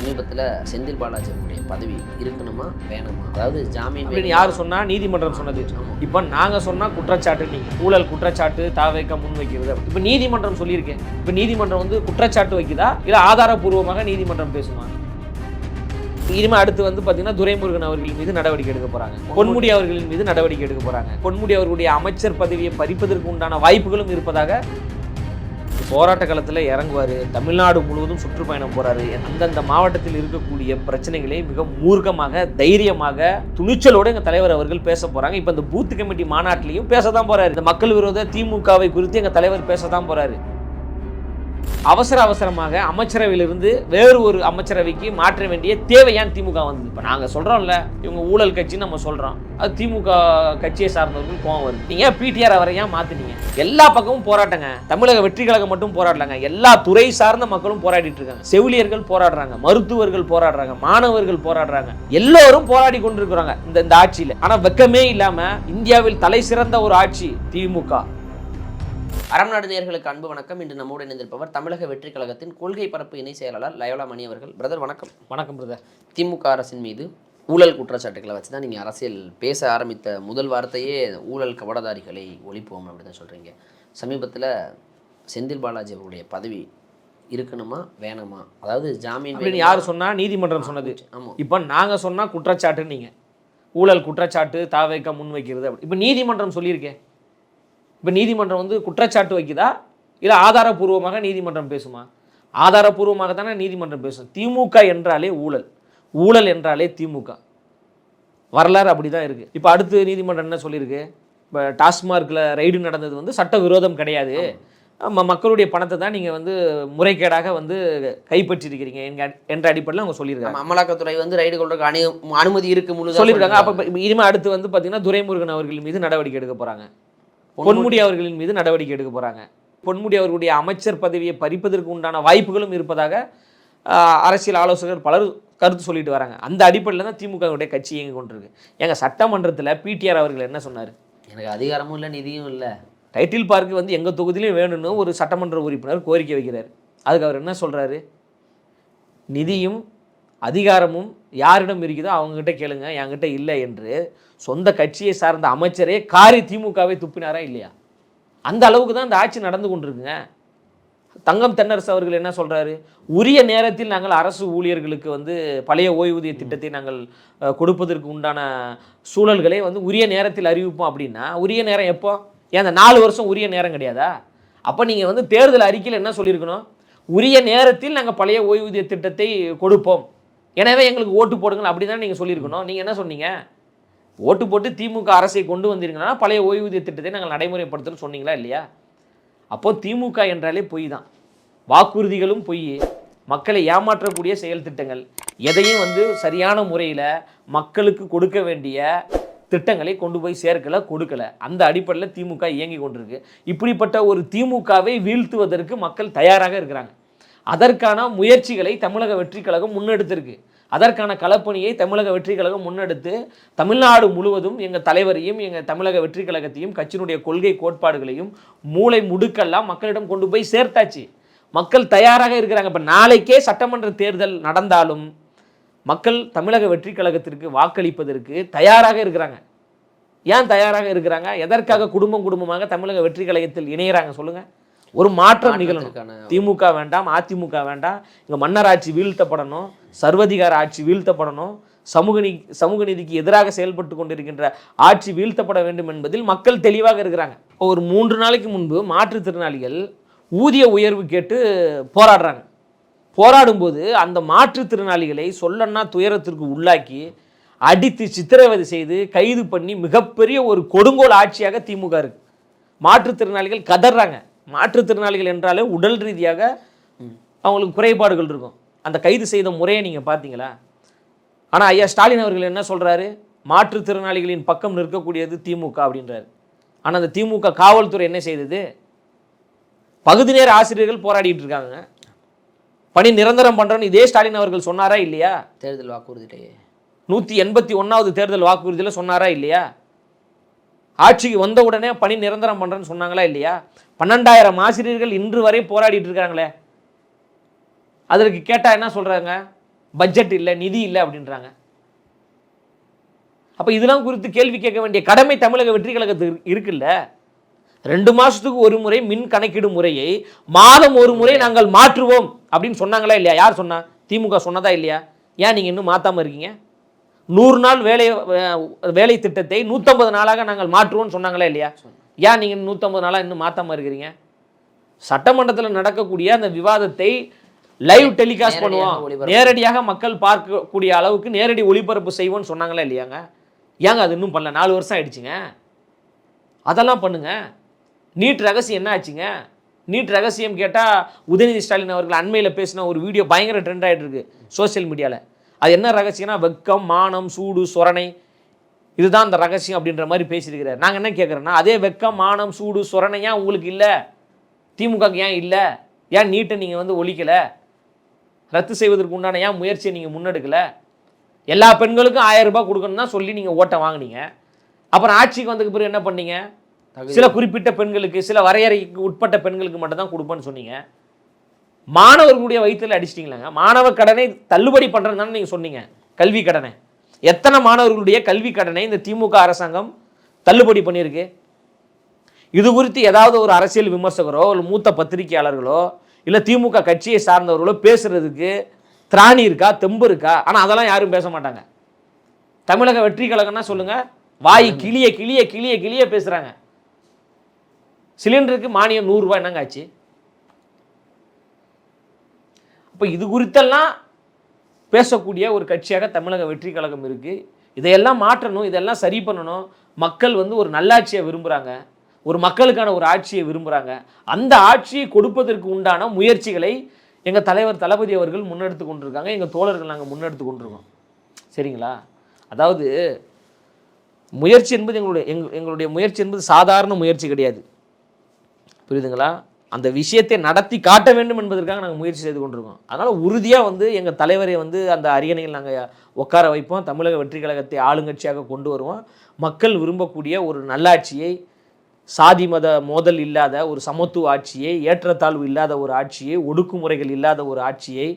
சமீபத்தில் செந்தில் பாலாஜியுடைய பதவி இருக்கணுமா வேணுமா, அதாவது ஜாமீன் அப்படின்னு யார் சொன்னா? நீதிமன்றம் சொன்னது. இப்போ நாங்க சொன்னா குற்றச்சாட்டு, நீங்க ஊழல் குற்றச்சாட்டு தாவேக்க முன் வைக்கிறது. இப்போ நீதிமன்றம் சொல்லியிருக்கேன். இப்போ நீதிமன்றம் வந்து குற்றச்சாட்டு வைக்குதா இல்லை ஆதாரப்பூர்வமாக நீதிமன்றம் பேசுமா? இனிமே அடுத்து வந்து பார்த்தீங்கன்னா துரைமுருகன் அவர்கள் மீது நடவடிக்கை எடுக்க போறாங்க, பொன்முடி அவர்களின் மீது நடவடிக்கை எடுக்க போறாங்க. பொன்முடி அவர்களுடைய அமைச்சர் பதவியை பறிப்பதற்கு உண்டான வாய்ப்புகளும் இருப்பதாக போராட்ட காலத்தில் இறங்குவார். தமிழ்நாடு முழுவதும் சுற்றுப்பயணம் போகிறாரு. அந்தந்த மாவட்டத்தில் இருக்கக்கூடிய பிரச்சனைகளை மிக மூர்க்கமாக, தைரியமாக, துணிச்சலோடு எங்கள் தலைவர் அவர்கள் பேச போகிறாங்க. இப்போ இந்த பூத் கமிட்டி மாநாட்டிலையும் பேச தான் போகிறாரு. இந்த மக்கள் விரோத திமுகவை குறித்து எங்கள் தலைவர் பேச தான் போகிறாரு. அவசரமாக அமைச்சரவையிலிருந்து வேறு ஒரு அமைச்சரவைக்கு மாற்ற வேண்டிய தேவையான் திமுக வந்தது. இப்போ நாங்கள் சொல்கிறோம்ல, இவங்க ஊழல் கட்சின்னு நம்ம சொல்கிறோம், அது திமுக கட்சியை சார்ந்தவர்கள் கோவம் வருது. நீங்கள் பிடிஆர் அவரை ஏன் மாற்றினீங்க? எல்லா பக்கமும் போராட்டங்க. தமிழக வெற்றி கழகம் மட்டும் போராடலாங்க, எல்லா துறை சார்ந்த மக்களும் போராடிட்டு இருக்காங்க. செவிலியர்கள் போராடுறாங்க, மருத்துவர்கள் போராடுறாங்க, மாணவர்கள் போராடுறாங்க, எல்லோரும் போராடி கொண்டிருக்கிறாங்க இந்த ஆட்சியில். ஆனால் வெக்கமே இல்லாமல் இந்தியாவில் தலை சிறந்த ஒரு ஆட்சி திமுக. அறம்நாடு நேயர்களுக்கு அன்பு வணக்கம். இன்று நம்மோடு இணைந்திருப்பவர் தமிழக வெற்றி கழகத்தின் கொள்கை பரப்பு இணை செயலாளர் லயோலா மணி அவர்கள். பிரதர் வணக்கம். வணக்கம் பிரதர். திமுக அரசின் மீது ஊழல் குற்றச்சாட்டுகளை வச்சு தான் நீங்கள் அரசியல் பேச ஆரம்பித்த முதல் வார்த்தையே ஊழல் கபடதாரிகளை ஒழிப்போம் அப்படின்னு தான் சொல்கிறீங்க. சமீபத்தில் செந்தில் பாலாஜி அவருடைய பதவி இருக்கணுமா வேணுமா, அதாவது ஜாமீன் அப்படின்னு யார் சொன்னா? நீதிமன்றம் சொன்னது. ஆமாம். இப்போ நாங்கள் சொன்னால் குற்றச்சாட்டு, நீங்கள் ஊழல் குற்றச்சாட்டு தாவேக்க முன் வைக்கிறது. அப்படி இப்போ நீதிமன்றம் சொல்லியிருக்கேன். இப்போ நீதிமன்றம் வந்து குற்றச்சாட்டு வைக்குதா இல்லை ஆதாரப்பூர்வமாக நீதிமன்றம் பேசுமா? ஆதாரப்பூர்வமாக தானே நீதிமன்றம் பேசும். திமுக என்றாலே ஊழல், ஊழல் என்றாலே திமுக. வரலாறு அப்படி தான் இருக்குது. இப்போ அடுத்து நீதிமன்றம் என்ன சொல்லியிருக்கு? இப்போ டாஸ்மார்க்கில் ரைடு நடந்தது வந்து சட்ட விரோதம் கிடையாது, மக்களுடைய பணத்தை தான் நீங்கள் வந்து முறைகேடாக வந்து கைப்பற்றிருக்கிறீங்க என்ற அடிப்படையில் அவங்க சொல்லியிருக்காங்க. அமலாக்கத்துறை வந்து ரைடு கொள்றதுக்கு அனுமதி இருக்கு முழு சொல்லியிருக்காங்க. அப்போ இனிமேல் அடுத்து வந்து பார்த்தீங்கன்னா துரைமுருகன் அவர்கள் மீது நடவடிக்கை எடுக்க போகிறாங்க, பொன்முடி அவர்களின் மீது நடவடிக்கை எடுக்க போகிறாங்க. பொன்முடி அவர்களுடைய அமைச்சர் பதவியை பறிப்பதற்கு உண்டான வாய்ப்புகளும் இருப்பதாக அரசியல் ஆலோசகர் பலர் கருத்து சொல்லிட்டு வராங்க. அந்த அடிப்படையில் தான் திமுகவுடைய கட்சி இயங்கி கொண்டிருக்கு. எங்கள் சட்டமன்றத்தில் பிடிஆர் அவர்கள் என்ன சொன்னார்? எனக்கு அதிகாரமும் இல்லை, நிதியும் இல்லை, டைட்டில் பார்க்கு வந்து எங்கள் தொகுதியிலையும் வேணும்னு ஒரு சட்டமன்ற உறுப்பினர் கோரிக்கை வைக்கிறார். அதுக்கு அவர் என்ன சொல்கிறாரு? நிதியும் அதிகாரமும் யாரிடம் இருக்குதோ அவங்ககிட்ட கேளுங்க, என்கிட்ட இல்லை என்று சொந்த கட்சியை சார்ந்த அமைச்சரே காரி திமுகவை துப்பினாரா இல்லையா? அந்த அளவுக்கு தான் இந்த ஆட்சி நடந்து கொண்டிருக்குங்க. தங்கம் தென்னரசு அவர்கள் என்ன சொல்கிறாரு? உரிய நேரத்தில் நாங்கள் அரசு ஊழியர்களுக்கு வந்து பழைய ஓய்வூதிய திட்டத்தை நாங்கள் கொடுப்பதற்கு உண்டான சூழல்களை வந்து உரிய நேரத்தில் அறிவிப்போம். அப்படின்னா உரிய நேரம் எப்போ? ஏன் அந்த 4 வருஷம் உரிய நேரம் கிடையாதா? அப்போ நீங்கள் வந்து தேர்தல் அறிக்கையில் என்ன சொல்லியிருக்கணும்? உரிய நேரத்தில் நாங்கள் பழைய ஓய்வூதிய திட்டத்தை கொடுப்போம், எனவே எங்களுக்கு ஓட்டு போடுங்கள் அப்படி தான் நீங்கள் சொல்லியிருக்கணும். நீங்கள் என்ன சொன்னீங்க? ஓட்டு போட்டு திமுக அரசை கொண்டு வந்தீங்கன்னா பழைய ஓய்வூதிய திட்டத்தை நாங்கள் நடைமுறைப்படுத்தணும்னு சொன்னீங்களா இல்லையா? அப்போது திமுக என்றாலே பொய் தான், வாக்குறுதிகளும் பொய், மக்களை ஏமாற்றக்கூடிய செயல் திட்டங்கள், எதையும் வந்து சரியான முறையில் மக்களுக்கு கொடுக்க வேண்டிய திட்டங்களை கொண்டு போய் சேர்க்கலை, கொடுக்கலை. அந்த அடிப்படையில் திமுக இயங்கி கொண்டிருக்கு. இப்படிப்பட்ட ஒரு திமுகவை வீழ்த்துவதற்கு மக்கள் தயாராக இருக்கிறாங்க. அதற்கான முயற்சிகளை தமிழக வெற்றி கழகம் முன்னெடுத்திருக்கு. அதற்கான களப்பணியை தமிழக வெற்றி கழகம் முன்னெடுத்து தமிழ்நாடு முழுவதும் எங்கள் தலைவரையும் எங்கள் தமிழக வெற்றி கழகத்தையும் கட்சியினுடைய கொள்கை கோட்பாடுகளையும் மூளை முடுக்கெல்லாம் மக்களிடம் கொண்டு போய் சேர்த்தாச்சு. மக்கள் தயாராக இருக்கிறாங்க. இப்போ நாளைக்கே சட்டமன்ற தேர்தல் நடந்தாலும் மக்கள் தமிழக வெற்றி கழகத்திற்கு வாக்களிப்பதற்கு தயாராக இருக்கிறாங்க. ஏன் தயாராக இருக்கிறாங்க? எதற்காக குடும்பமாக தமிழக வெற்றி கழகத்தில் இணைகிறாங்க சொல்லுங்கள்? ஒரு மாற்றம் நிகழணும். திமுக வேண்டாம், அதிமுக வேண்டாம், இங்கே மன்னர் ஆட்சி வீழ்த்தப்படணும், சர்வதிகார ஆட்சி வீழ்த்தப்படணும், சமூக நீதிக்கு எதிராக செயல்பட்டு கொண்டிருக்கின்ற ஆட்சி வீழ்த்தப்பட வேண்டும் என்பதில் மக்கள் தெளிவாக இருக்கிறாங்க. ஒரு 3 நாளைக்கு முன்பு மாற்றுத்திறனாளிகள் ஊதிய உயர்வு கேட்டு போராடுறாங்க. போராடும்போது அந்த மாற்றுத்திறனாளிகளை சொல்லன்னா துயரத்திற்கு உள்ளாக்கி அடித்து சித்திரவதை செய்து கைது பண்ணி மிகப்பெரிய ஒரு கொடுங்கோல் ஆட்சியாக திமுக இருக்கு. மாற்றுத்திறனாளிகள் கதறாங்க. மாற்றுத்திறனாளிகள் என்றாலே உடல் ரீதியாக அவங்களுக்கு குறைபாடுகள் இருக்கும். அந்த கைது செய்த முறையை நீங்கள் பார்த்தீங்களா? ஆனால் ஐயா ஸ்டாலின் அவர்கள் என்ன சொல்கிறாரு? மாற்றுத்திறனாளிகளின் பக்கம் நிற்கக்கூடியது திமுக அப்படின்றாரு. ஆனால் அந்த திமுக காவல்துறை என்ன செய்தது? பகுதி நேர ஆசிரியர்கள் போராடிட்டு இருக்காங்க, பணி நிரந்தரம் பண்ணுறோன்னு இதே ஸ்டாலின் அவர்கள் சொன்னாரா இல்லையா? தேர்தல் வாக்குறுதியிலேயே 181வது தேர்தல் வாக்குறுதியில் சொன்னாரா இல்லையா? ஆட்சிக்கு வந்த உடனே பணி நிரந்தரம் பண்ணுறேன்னு சொன்னாங்களா இல்லையா? 12,000 ஆசிரியர்கள் இன்று வரை போராடிட்டு இருக்காங்களே. அதற்கு கேட்டால் என்ன சொல்கிறாங்க? பட்ஜெட் இல்லை, நிதி இல்லை அப்படின்றாங்க. அப்போ இதெல்லாம் குறித்து கேள்வி கேட்க வேண்டிய கடமை தமிழக வெற்றி கழகத்துக்கு இருக்குல்ல. 2 மாதத்துக்கு ஒரு முறை மின் கணக்கீடு முறையை மாதம் ஒரு முறை நாங்கள் மாற்றுவோம் அப்படின்னு சொன்னாங்களா இல்லையா? யார் சொன்னா? திமுக சொன்னதா இல்லையா? ஏன் நீங்கள் இன்னும் மாற்றாமல் இருக்கீங்க? 100 நாள் வேலை திட்டத்தை 150 நாளாக நாங்கள் மாற்றுவோம்னு சொன்னாங்களா இல்லையா? ஏன் நீங்கள் 150 நாளாக இன்னும் மாற்றாமல் இருக்கிறீங்க? சட்டமன்றத்தில் நடக்கக்கூடிய அந்த விவாதத்தை லைவ் டெலிகாஸ்ட் பண்ணுவோம், நேரடியாக மக்கள் பார்க்கக்கூடிய அளவுக்கு நேரடி ஒளிபரப்பு செய்வோம்னு சொன்னாங்களா இல்லையாங்க? ஏங்க அது இன்னும் பண்ணல? 4 வருஷம் ஆயிடுச்சுங்க. அதெல்லாம் பண்ணுங்க. நீட் ரகசியம் என்ன ஆச்சுங்க? நீட் ரகசியம் கேட்டால் உதயநிதி ஸ்டாலின் அவர்கள் அண்மையில் பேசின ஒரு வீடியோ பயங்கர ட்ரெண்ட் ஆகிட்டு இருக்கு சோசியல் மீடியாவில். அது என்ன ரகசியம்னா வெக்கம், மானம், சூடு, சொரணை, இதுதான் அந்த ரகசியம் அப்படின்ற மாதிரி பேசியிருக்கிறார். நாங்கள் என்ன கேட்குறோன்னா, அதே வெக்கம், மானம், சூடு, சொரணை ஏன் உங்களுக்கு இல்லை? திமுகக்கு ஏன் இல்லை? ஏன் நீட்டை நீங்கள் ஒழிக்கலை? ரத்து செய்வதற்கு உண்டான ஏன் முயற்சியை நீங்கள் முன்னெடுக்கலை? எல்லா பெண்களுக்கும் 1000 ரூபாய் கொடுக்கணும் தான் சொல்லி நீங்கள் ஓட்டை வாங்கினீங்க. அப்புறம் ஆட்சிக்கு வந்ததுக்கு பிறகு என்ன பண்ணீங்க? சில குறிப்பிட்ட பெண்களுக்கு, சில வரையறைக்கு உட்பட்ட பெண்களுக்கு மட்டும் தான் கொடுப்பேன்னு சொன்னீங்க. மாணவர்களுடைய வயிற்றில் அடிச்சிட்டிங்களாங்க. மாணவர் கடனை தள்ளுபடி பண்ணுறது தானே நீங்கள் சொன்னீங்க, கல்வி கடனை. எத்தனை மாணவர்களுடைய கல்வி கடனை இந்த திமுக அரசாங்கம் தள்ளுபடி பண்ணியிருக்கு? இது குறித்து ஏதாவது ஒரு அரசியல் விமர்சகரோ இல்லை மூத்த பத்திரிகையாளர்களோ இல்லை திமுக கட்சியை சார்ந்தவர்களோ பேசுறதுக்கு திராணி இருக்கா, தெம்பு இருக்கா? ஆனால் அதெல்லாம் யாரும் பேச மாட்டாங்க. தமிழக வெற்றி கழகம்னா சொல்லுங்க, வாய் கிளிய கிளிய கிளிய கிளிய பேசுறாங்க. சிலிண்டருக்கு மானியம் 100 ரூபாய் என்னங்க ஆச்சு? அப்போ இது குறித்தெல்லாம் பேசக்கூடிய ஒரு கட்சியாக தமிழக வெற்றி கழகம் இருக்கு. இதையெல்லாம் மாற்றணும், இதெல்லாம் சரி பண்ணணும். மக்கள் ஒரு நல்லாட்சியை விரும்புகிறாங்க, ஒரு மக்களுக்கான ஒரு ஆட்சியை விரும்புகிறாங்க. அந்த ஆட்சியை கொடுப்பதற்கு உண்டான முயற்சிகளை எங்கள் தலைவர் தளபதி அவர்கள் முன்னெடுத்து கொண்டிருக்காங்க, எங்கள் தோழர்கள் நாங்கள் முன்னெடுத்து கொண்டிருக்கோம். சரிங்களா? அதாவது முயற்சி என்பது எங்களுடைய முயற்சி என்பது சாதாரண முயற்சி கிடையாது, புரியுதுங்களா? அந்த விஷயத்தை நடத்தி காட்ட வேண்டும் என்பதற்காக நாங்கள் முயற்சி செய்து கொண்டிருக்கோம். அதனால் உறுதியாக எங்கள் தலைவரை அந்த அரியணையில் நாங்கள் உட்கார வைப்போம். தமிழக வெற்றி கழகத்தை ஆளுங்கட்சியாக கொண்டு வருவோம். மக்கள் விரும்பக்கூடிய ஒரு நல்லாட்சியை, சாதி மத மோதல் இல்லாத ஒரு சமத்துவ ஆட்சியை, ஏற்றத்தாழ்வு இல்லாத ஒரு ஆட்சியை, ஒடுக்குமுறைகள் இல்லாத ஒரு ஆட்சியை,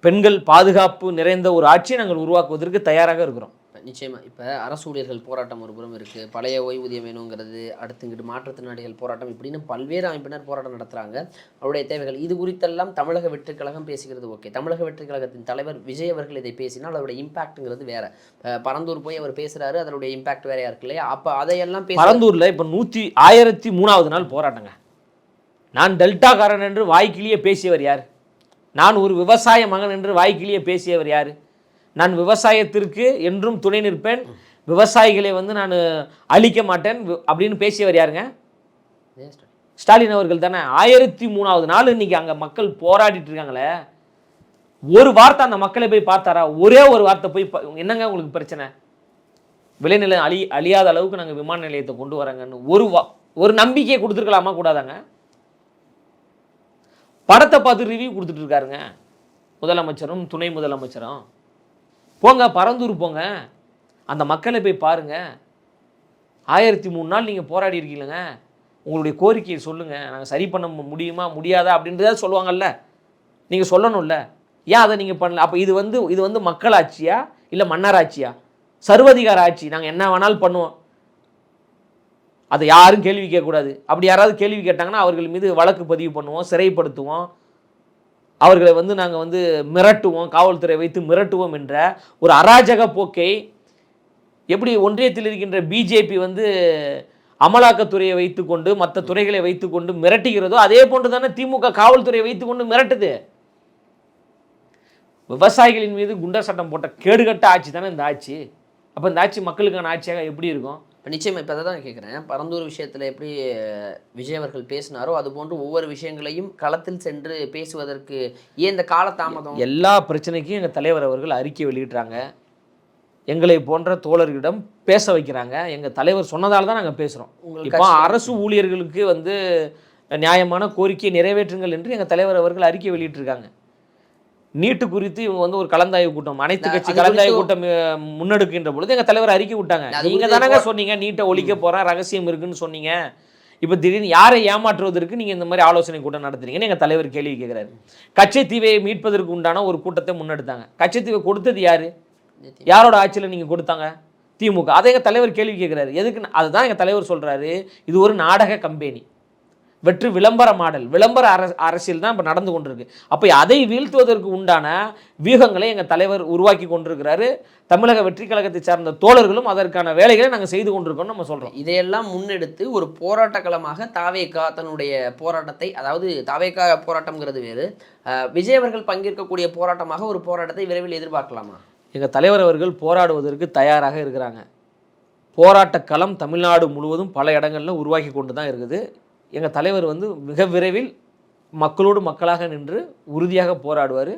பெண்கள் பாதுகாப்பு நிறைந்த ஒரு ஆட்சியை நாங்கள் உருவாக்குவதற்கு தயாராக இருக்கிறோம். நிச்சயமாக. இப்போ அரசு ஊழியர்கள் போராட்டம் ஒரு புறம் இருக்குது, பழைய ஓய்வூதியம் வேணுங்கிறது, அடுத்துங்கிட்டு மாற்றுத்திறனாளிகள் போராட்டம், இப்படின்னு பல்வேறு அமைப்பினர் போராட்டம் நடத்துகிறாங்க, அவருடைய தேவைகள். இது குறித்தெல்லாம் தமிழக வெற்றி கழகம் பேசுகிறது. ஓகே, தமிழக வெற்றி கழகத்தின் தலைவர் விஜய் அவர்கள் இதை பேசினால் அதோட இம்பாக்ட்டுங்கிறது வேற. பரந்தூர் போய் அவர் பேசுகிறாரு, அதனுடைய இம்பாக்ட் வேறையா இருக்கு இல்லையா? அப்போ அதையெல்லாம் பரந்தூரில் இப்போ 1003வது நாள் போராட்டங்க. நான் டெல்டாக்காரன் என்று வாய்க்கிலேயே பேசியவர் யார்? நான் ஒரு விவசாய மகன் என்று வாய்க்கிலேயே பேசியவர் யார்? நான் விவசாயத்திற்கு என்றும் துணை நிற்பேன், விவசாயிகளை நான் அழிக்க மாட்டேன் அப்படின்னு பேசியவர் யாருங்க? ஸ்டாலின் அவர்கள் தானே. 1003வது நாள் இன்னைக்கு அங்கே மக்கள் போராடிட்டு இருக்காங்களே, ஒரு வார்த்தை அந்த மக்களை போய் பார்த்தாரா? ஒரே ஒரு வார்த்தை போய் என்னங்க உங்களுக்கு பிரச்சனை? விளைநிலை அழியாத அளவுக்கு நாங்கள் விமான நிலையத்தை கொண்டு வராங்கன்னு ஒரு நம்பிக்கையை கொடுத்துருக்கலாமா கூடாதாங்க? படத்தை பார்த்து ரிவ்யூ கொடுத்துட்டு இருக்காருங்க முதலமைச்சரும் துணை முதலமைச்சரும். போங்க, பரந்தூர் போங்க, அந்த மக்களை போய் பாருங்க. 1003 நாள் நீங்கள் போராடி இருக்கீங்களங்க, உங்களுடைய கோரிக்கையை சொல்லுங்கள், நாங்கள் சரி பண்ண முடியுமா முடியாதா அப்படின்றத சொல்லுவாங்கல்ல, நீங்கள் சொல்லணும்ல. ஏன் அதை நீங்கள் பண்ணல? அப்போ இது மக்களாட்சியா இல்லை மன்னராட்சியா? சர்வதிகார ஆட்சி. நாங்கள் என்ன வேணாலும் பண்ணுவோம், அதை யாரும் கேள்வி கேட்கக்கூடாது. அப்படி யாராவது கேள்வி கேட்டாங்கன்னா அவர்கள் மீது வழக்கு பதிவு பண்ணுவோம், சிறைப்படுத்துவோம், அவர்களை நாங்கள் மிரட்டுவோம், காவல்துறை வைத்து மிரட்டுவோம் என்ற ஒரு அராஜக போக்கை எப்படி ஒன்றியத்தில் இருக்கின்ற பிஜேபி அமலாக்கத்துறையை வைத்துக்கொண்டு மற்ற துறைகளை வைத்துக்கொண்டு மிரட்டுகிறதோ அதே போன்று தானே திமுக காவல்துறையை வைத்துக்கொண்டு மிரட்டுது. விவசாயிகளின் மீது குண்டர் சட்டம் போட்ட கேடுகட்ட ஆட்சி தானே இந்த ஆட்சி. அப்போ இந்த ஆட்சி மக்களுக்கான ஆட்சியாக எப்படி இருக்கும்? இப்போ நிச்சயமாக இப்போ அதை தான் கேட்குறேன். பரந்தூர் விஷயத்தில் எப்படி விஜய் அவர்கள் பேசினாரோ அதுபோன்று ஒவ்வொரு விஷயங்களையும் களத்தில் சென்று பேசுவதற்கு ஏன் இந்த காலதாமதம்? எல்லா பிரச்சனைக்கும் எங்கள் தலைவர் அவர்கள் அறிக்கை வெளியிட்றாங்க, எங்களை போன்ற தோழர்களிடம் பேச வைக்கிறாங்க. எங்கள் தலைவர் சொன்னதால் தான் நாங்கள் பேசுகிறோம். இப்போ அரசு ஊழியர்களுக்கு நியாயமான கோரிக்கையை நிறைவேற்றுங்கள் என்று எங்கள் தலைவர் அவர்கள் அறிக்கை வெளியிட்டிருக்காங்க. நீட்டு குறித்து இவங்க ஒரு கலந்தாய்வு கூட்டம், அனைத்து கட்சி கலந்தாய்வு கூட்டம் முன்னெடுக்கின்ற பொழுது எங்கள் தலைவர் அறிக்கை விட்டாங்க. நீங்கள் தானங்க சொன்னீங்க நீட்டை ஒழிக்க போகிறேன், ரகசியம் இருக்குன்னு சொன்னீங்க, இப்போ திடீர்னு யாரை ஏமாற்றுவதற்கு நீங்கள் இந்த மாதிரி ஆலோசனை கூட்டம் நடத்துறீங்கன்னு எங்கள் தலைவர் கேள்வி கேட்குறாரு. கச்சத்தீவை மீட்பதற்கு உண்டான ஒரு கூட்டத்தை முன்னெடுத்தாங்க. கச்சத்தீவை கொடுத்தது யார்? யாரோட ஆட்சியில் நீங்கள் கொடுத்தாங்க? திமுக. அதை எங்கள் தலைவர் கேள்வி கேட்குறாரு. எதுக்கு? அதுதான் எங்கள் தலைவர் சொல்கிறாரு, இது ஒரு நாடக கம்பெனி, வெற்று விளம்பர மாடல், விளம்பர அரசியல் தான் இப்போ நடந்து கொண்டிருக்கு. அப்போ அதை வீழ்த்துவதற்கு உண்டான வியூகங்களை எங்கள் தலைவர் உருவாக்கி கொண்டிருக்கிறாரு. தமிழக வெற்றி கழகத்தை சார்ந்த தோழர்களும் அதற்கான வேலைகளை நாங்கள் செய்து கொண்டிருக்கோம்னு நம்ம சொல்கிறோம். இதையெல்லாம் முன்னெடுத்து ஒரு போராட்ட களமாக தாவேகா தன்னுடைய போராட்டத்தை, அதாவது தாவேகா போராட்டம்ங்கிறது வேறு, விஜய் அவர்கள் பங்கேற்கக்கூடிய போராட்டமாக ஒரு போராட்டத்தை விரைவில் எதிர்பார்க்கலாமா? எங்கள் தலைவர் அவர்கள் போராடுவதற்கு தயாராக இருக்கிறாங்க. போராட்ட களம் தமிழ்நாடு முழுவதும் பல இடங்களில் உருவாக்கி கொண்டு தான் இருக்குது. எங்கள் தலைவர் வந்து மிக விரைவில் மக்களோடு மக்களாக நின்று உறுதியாக போராடுவார்.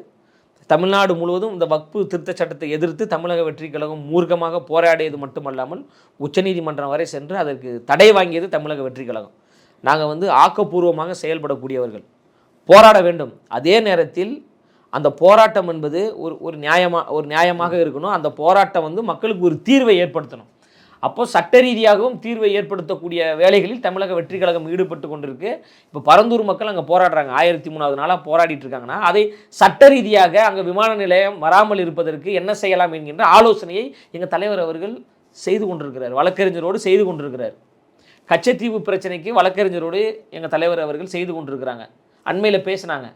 தமிழ்நாடு முழுவதும் இந்த வக்பு திருத்த சட்டத்தை எதிர்த்து தமிழக வெற்றி கழகம் மூர்க்கமாக போராடியது மட்டுமல்லாமல் உச்சநீதிமன்றம் வரை சென்று அதற்கு தடை வாங்கியது தமிழக வெற்றி கழகம். நாங்கள் வந்து ஆக்கப்பூர்வமாக செயல்படக்கூடியவர்கள், போராட வேண்டும். அதே நேரத்தில் அந்த போராட்டம் என்பது ஒரு நியாயமாக இருக்கணும். அந்த போராட்டம் வந்து மக்களுக்கு ஒரு தீர்வை ஏற்படுத்தணும். அப்போ சட்ட ரீதியாகவும் தீர்வை ஏற்படுத்தக்கூடிய வேலைகளில் தமிழக வெற்றி கழகம் ஈடுபட்டு கொண்டிருக்கு. இப்போ பரந்தூர் மக்கள் அங்கே போராடுறாங்க, 1003வது நாளாக போராடிட்டு இருக்காங்கன்னா, அதை சட்ட ரீதியாக அங்கே விமான நிலையம் வராமல் இருப்பதற்கு என்ன செய்யலாம் என்கின்ற ஆலோசனையை எங்கள் தலைவர் அவர்கள் செய்து கொண்டிருக்கிறார், வழக்கறிஞரோடு செய்து கொண்டிருக்கிறார். கச்சத்தீவு பிரச்சனைக்கு வழக்கறிஞரோடு எங்கள் தலைவர் அவர்கள் செய்து கொண்டிருக்கிறாங்க. அண்மையில் பேசினாங்க.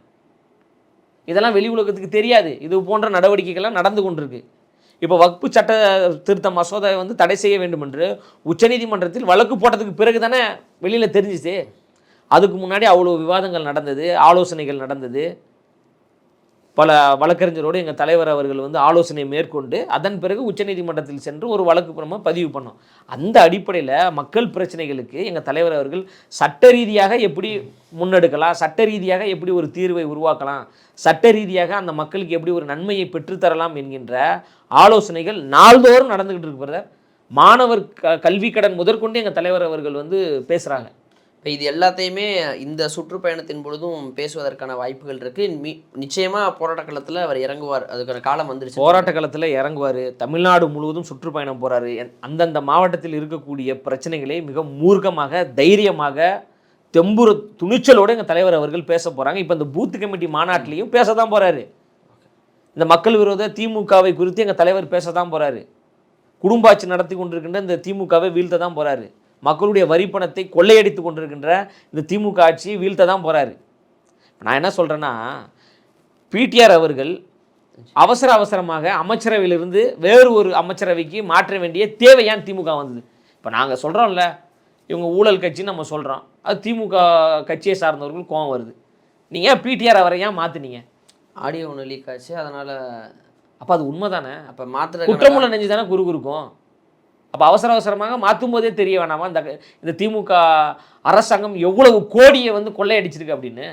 இதெல்லாம் வெளி உலகத்துக்கு தெரியாது. இது போன்ற நடவடிக்கைகள்லாம் நடந்து கொண்டிருக்கு. இப்போ வக்பு சட்ட திருத்த மசோதாவை வந்து தடை செய்ய வேண்டும் என்று உச்சநீதிமன்றத்தில் வழக்கு போட்டதுக்கு பிறகு தானே வெளியில் தெரிஞ்சிச்சு. அதுக்கு முன்னாடி அவ்வளோ விவாதங்கள் நடந்தது, ஆலோசனைகள் நடந்தது. பல வழக்கறிஞரோடு எங்கள் தலைவர் அவர்கள் வந்து ஆலோசனை மேற்கொண்டு அதன் பிறகு உச்சநீதிமன்றத்தில் சென்று ஒரு வழக்கு நம்ம பதிவு பண்ணோம். அந்த அடிப்படையில் மக்கள் பிரச்சனைகளுக்கு எங்கள் தலைவர் அவர்கள் சட்ட ரீதியாக எப்படி முன்னெடுக்கலாம், சட்ட ரீதியாக எப்படி ஒரு தீர்வை உருவாக்கலாம், சட்ட ரீதியாக அந்த மக்களுக்கு எப்படி ஒரு நன்மையை பெற்றுத்தரலாம் என்கின்ற ஆலோசனைகள் நாள்தோறும் நடந்துக்கிட்டு இருக்கிறத மாணவர் கல்வி கடன் முதற்கொண்டு எங்கள் தலைவர் அவர்கள் வந்து பேசுகிறாங்க. இப்போ இது எல்லாத்தையுமே இந்த சுற்றுப்பயணத்தின் பொழுதும் பேசுவதற்கான வாய்ப்புகள் இருக்குது. நிச்சயமாக போராட்ட காலத்தில் அவர் இறங்குவார், அதுக்கான காலம் வந்துருச்சு. போராட்ட காலத்தில் இறங்குவார். தமிழ்நாடு முழுவதும் சுற்றுப்பயணம் போகிறாரு. அந்தந்த மாவட்டத்தில் இருக்கக்கூடிய பிரச்சனைகளை மிக மூர்க்கமாக, தைரியமாக, தெம்புற துணிச்சலோடு எங்கள் தலைவர் அவர்கள் பேச போகிறாங்க. இப்போ இந்த பூத் கமிட்டி மாநாட்டிலையும் பேச தான் போகிறாரு. இந்த மக்கள் விரோத திமுகவை குறித்து எங்கள் தலைவர் பேச தான் போகிறாரு. குடும்பாட்சி நடத்தி கொண்டிருக்கின்ற இந்த திமுகவை வீழ்த்த தான் போகிறாரு. மக்களுடைய வரிப்பணத்தை கொள்ளையடித்து கொண்டிருக்கின்ற இந்த திமுக ஆட்சியை வீழ்த்த தான் போகிறாரு. நான் என்ன சொல்கிறேன்னா, பிடிஆர் அவர்கள் அவசரமாக அமைச்சரவையிலிருந்து வேறு ஒரு அமைச்சரவைக்கு மாற்ற வேண்டிய தேவை ஏன் திமுக வந்தது? இப்போ நாங்கள் சொல்கிறோம்ல, இவங்க ஊழல் கட்சின்னு நம்ம சொல்கிறோம், அது திமுக கட்சியை சார்ந்தவர்கள் கோவம் வருது. நீங்கள் ஏன் பிடிஆர் அவரை ஏன் மாற்றினீங்க? ஆடியோ ஒன்று லீக் ஆச்சு, அதனால். அப்போ அது உண்மை தானே? அப்போ மாற்ற குற்றமுள்ள நெஞ்சு தானே குறுக்கும். அப்போ அவசரமாக மாற்றும் போதே தெரிய வேணாமா இந்த திமுக அரசாங்கம் எவ்வளவு கோடியை வந்து கொள்ளையடிச்சிருக்கு அப்படின்னு?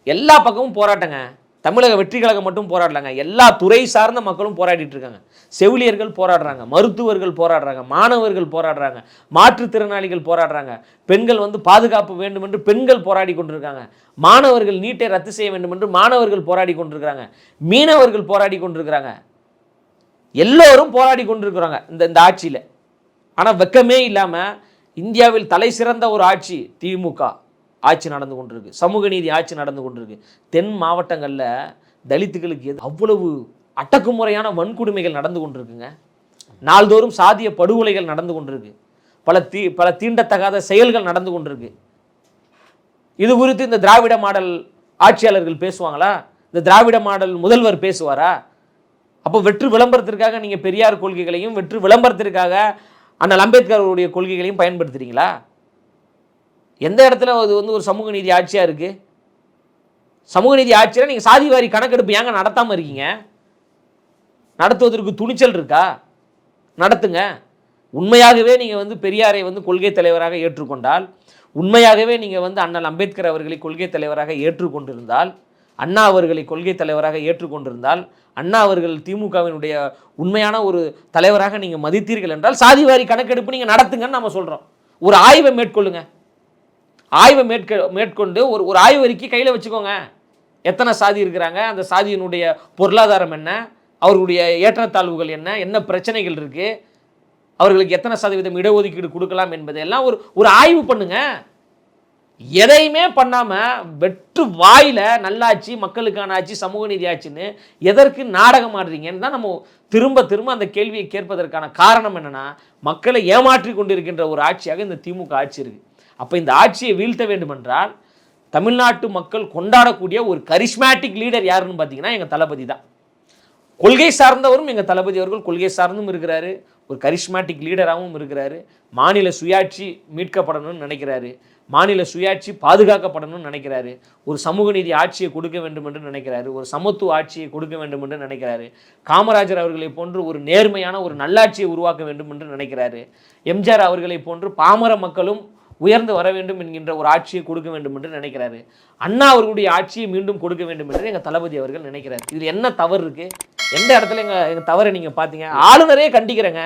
எல்லா பக்கமும் போராட்டங்க. தமிழக வெற்றி கழகம் மட்டும் போராடலாங்க, எல்லா துறை சார்ந்த மக்களும் போராடிட்டு இருக்காங்க. செவிலியர்கள் போராடுறாங்க, மருத்துவர்கள் போராடுறாங்க, மாணவர்கள் போராடுறாங்க, மாற்றுத்திறனாளிகள் போராடுறாங்க, பெண்கள் வந்து பாதுகாப்பு வேண்டும் என்று பெண்கள் போராடி கொண்டிருக்காங்க, மாணவர்கள் நீட்டை ரத்து செய்ய வேண்டும் என்று மாணவர்கள் போராடி கொண்டிருக்கிறாங்க, மீனவர்கள் போராடி கொண்டிருக்கிறாங்க, எல்லோரும் போராடி கொண்டிருக்கிறாங்க இந்த ஆட்சியில். ஆனால் வெக்கமே இல்லாமல் இந்தியாவில் தலை சிறந்த ஒரு ஆட்சி திமுக ஆட்சி நடந்து கொண்டிருக்கு, சமூக நீதி ஆட்சி நடந்து கொண்டிருக்கு. தென் மாவட்டங்களில் தலித்துகளுக்கு அவ்வளவு அடக்குமுறையான வன்கொடுமைகள் நடந்து கொண்டிருக்குங்க. நாள்தோறும் சாதிய படுகொலைகள் நடந்து கொண்டிருக்கு, பல தீண்டத்தகாத செயல்கள் நடந்து கொண்டிருக்கு. இது குறித்து இந்த திராவிட மாடல் ஆட்சியாளர்கள் பேசுவாங்களா? இந்த திராவிட மாடல் முதல்வர் பேசுவாரா? அப்போ வெற்று விளம்பரத்திற்காக நீங்கள் பெரியார் கொள்கைகளையும் வெற்று விளம்பரத்திற்காக அண்ணல் அம்பேத்கருடைய கொள்கைகளையும் பயன்படுத்துகிறீங்களா? எந்த இடத்துல அது வந்து ஒரு சமூக நீதி ஆட்சியாக இருக்குது? சமூக நீதி ஆட்சியில் நீங்கள் சாதிவாரி கணக்கெடுப்பு ஏங்க நடத்தாமல் இருக்கீங்க? நடத்துவதற்கு துணிச்சல் இருக்கா? நடத்துங்க. உண்மையாகவே நீங்கள் வந்து பெரியாரை வந்து கொள்கை தலைவராக ஏற்றுக்கொண்டால், உண்மையாகவே நீங்கள் வந்து அண்ணல் அம்பேத்கர் அவர்களை கொள்கை தலைவராக ஏற்றுக்கொண்டிருந்தால், அண்ணா அவர்களை கொள்கை தலைவராக ஏற்றுக்கொண்டிருந்தால், அண்ணா அவர்கள் திமுகவினுடைய உண்மையான ஒரு தலைவராக நீங்கள் மதித்தீர்கள் என்றால் சாதிவாரி கணக்கெடுப்பு நீங்கள் நடத்துங்கன்னு நம்ம சொல்கிறோம். ஒரு ஆய்வை மேற்கொள்ளுங்க. ஆய்வை மேற்கொண்டு ஒரு ஆய்வு அறிக்கை கையில் வச்சுக்கோங்க. எத்தனை சாதி இருக்கிறாங்க, அந்த சாதியினுடைய பொருளாதாரம் என்ன, அவர்களுடைய ஏற்றத்தாழ்வுகள் என்ன, என்ன பிரச்சனைகள் இருக்குது, அவர்களுக்கு எத்தனை சதவீதம் இடஒதுக்கீடு கொடுக்கலாம் என்பதையெல்லாம் ஒரு ஆய்வு பண்ணுங்க. எதையுமே பண்ணாமல் வெற்று வாயில் நல்லாட்சி, மக்களுக்கான ஆட்சி, சமூக நீதி ஆட்சின்னு எதற்கு நாடகம் ஆடுறீங்கன்னு தான் நம்ம திரும்ப திரும்ப அந்த கேள்வியை கேட்பதற்கான காரணம் என்னென்னா, மக்களை ஏமாற்றி கொண்டிருக்கின்ற ஒரு ஆட்சியாக இந்த திமுக ஆட்சி இருக்குது. அப்போ இந்த ஆட்சியை வீழ்த்த வேண்டுமென்றால் தமிழ்நாட்டு மக்கள் கொண்டாடக்கூடிய ஒரு கரிஸ்மேட்டிக் லீடர் யாருன்னு பார்த்தீங்கன்னா எங்கள் தளபதி தான். கொள்கை சார்ந்தவரும் எங்கள் தளபதி அவர்கள் கொள்கை சார்ந்தும் இருக்கிறாரு, ஒரு கரிஸ்மேட்டிக் லீடராகவும் இருக்கிறாரு. மாநில சுயாட்சி மீட்கப்படணும்னு நினைக்கிறாரு, மாநில சுயாட்சி பாதுகாக்கப்படணும்னு நினைக்கிறாரு, ஒரு சமூக நீதி ஆட்சியை கொடுக்க வேண்டும் என்று நினைக்கிறாரு, ஒரு சமத்துவ ஆட்சியை கொடுக்க வேண்டும் என்று நினைக்கிறாரு, காமராஜர் அவர்களை போன்று ஒரு நேர்மையான ஒரு நல்லாட்சியை உருவாக்க வேண்டும் என்று நினைக்கிறாரு, எம்ஜிஆர் அவர்களை போன்று பாமர மக்களும் உயர்ந்து வர வேண்டும் என்கின்ற ஒரு ஆட்சியை கொடுக்க வேண்டும் என்று நினைக்கிறாரு, அண்ணா அவர்களுடைய ஆட்சியை மீண்டும் கொடுக்க வேண்டும் என்று எங்கள் தளபதி அவர்கள் நினைக்கிறார். இதில் என்ன தவறு இருக்குது? எந்த இடத்துல எங்கள் தவறை நீங்கள் பார்த்தீங்க? ஆளுநரே கண்டிக்கிறேங்க.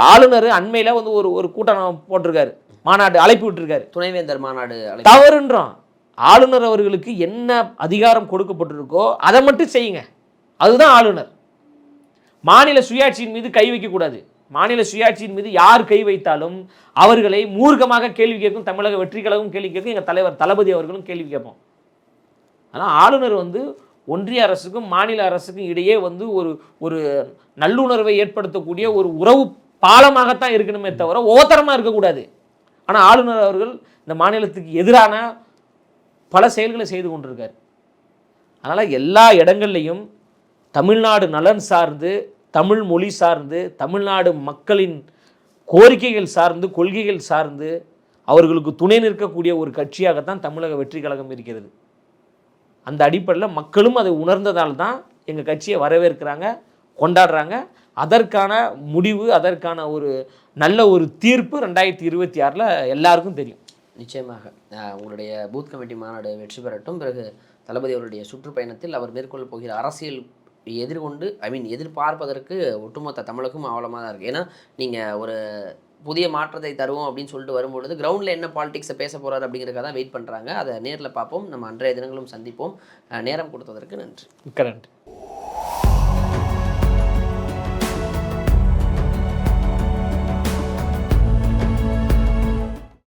ஆளுநர் அண்மையில் வந்து ஒரு கூட்டம் போட்டிருக்காரு, மாநாடு அழைப்பு விட்டுருக்காரு, துணைவேந்தர் மாநாடு தவறுன்றோம். ஆளுநர் அவர்களுக்கு என்ன அதிகாரம் கொடுக்கப்பட்டிருக்கோ அதை மட்டும் செய்யுங்க, அதுதான் ஆளுநர். மாநில சுயாட்சியின் மீது கை வைக்கக்கூடாது. மாநில சுயாட்சியின் மீது யார் கை வைத்தாலும் அவர்களை மூர்க்கமாக கேள்வி கேட்கும் தமிழக வெற்றி கழகம் கேள்வி கேட்கும், எங்கள் தலைவர் தளபதி அவர்களும் கேள்வி கேட்போம். ஆனால் ஆளுநர் வந்து ஒன்றிய அரசுக்கும் மாநில அரசுக்கும் இடையே வந்து ஒரு நல்லுணர்வை ஏற்படுத்தக்கூடிய ஒரு உறவு பாலமாகத்தான் இருக்கணுமே தவிர ஓத்தரமாக இருக்கக்கூடாது. ஆனால் ஆளுநர் அவர்கள் இந்த மாநிலத்துக்கு எதிரான பல செயல்களை செய்து கொண்டிருக்கார். அதனால் எல்லா இடங்கள்லையும் தமிழ்நாடு நலன் சார்ந்து, தமிழ் மொழி சார்ந்து, தமிழ்நாடு மக்களின் கோரிக்கைகள் சார்ந்து, கொள்கைகள் சார்ந்து அவர்களுக்கு துணை நிற்கக்கூடிய ஒரு கட்சியாகத்தான் தமிழக வெற்றி கழகம் இருக்கிறது. அந்த அடிப்படையில் மக்களும் அதை உணர்ந்ததால் தான் எங்கள் கட்சியை வரவேற்கிறாங்க, கொண்டாடுறாங்க. அதற்கான முடிவு, அதற்கான ஒரு நல்ல ஒரு தீர்ப்பு 2026 எல்லாருக்கும் தெரியும். நிச்சயமாக உங்களுடைய பூத் கமிட்டி மாநாடு வெற்றி பெறட்டும். பிறகு தளபதி அவருடைய சுற்றுப்பயணத்தில் அவர் மேற்கொள்ள போகிற அரசியல் எதிர்கொண்டு எதிர்பார்ப்பதற்கு ஒட்டுமொத்த தமிழகம் ஆவலமாக தான் இருக்குது. ஏன்னா நீங்கள் ஒரு புதிய மாற்றத்தை தருவோம் அப்படின்னு சொல்லிட்டு வரும்பொழுது கிரவுண்டில் என்ன பாலிடிக்ஸை பேச போகிறார் அப்படிங்கிறத தான் வெயிட் பண்ணுறாங்க. அதை நேரில் பார்ப்போம். நம்ம அன்றைய தினங்களும் சந்திப்போம். நேரம் கொடுத்ததற்கு நன்றி. மிக்க நன்றி.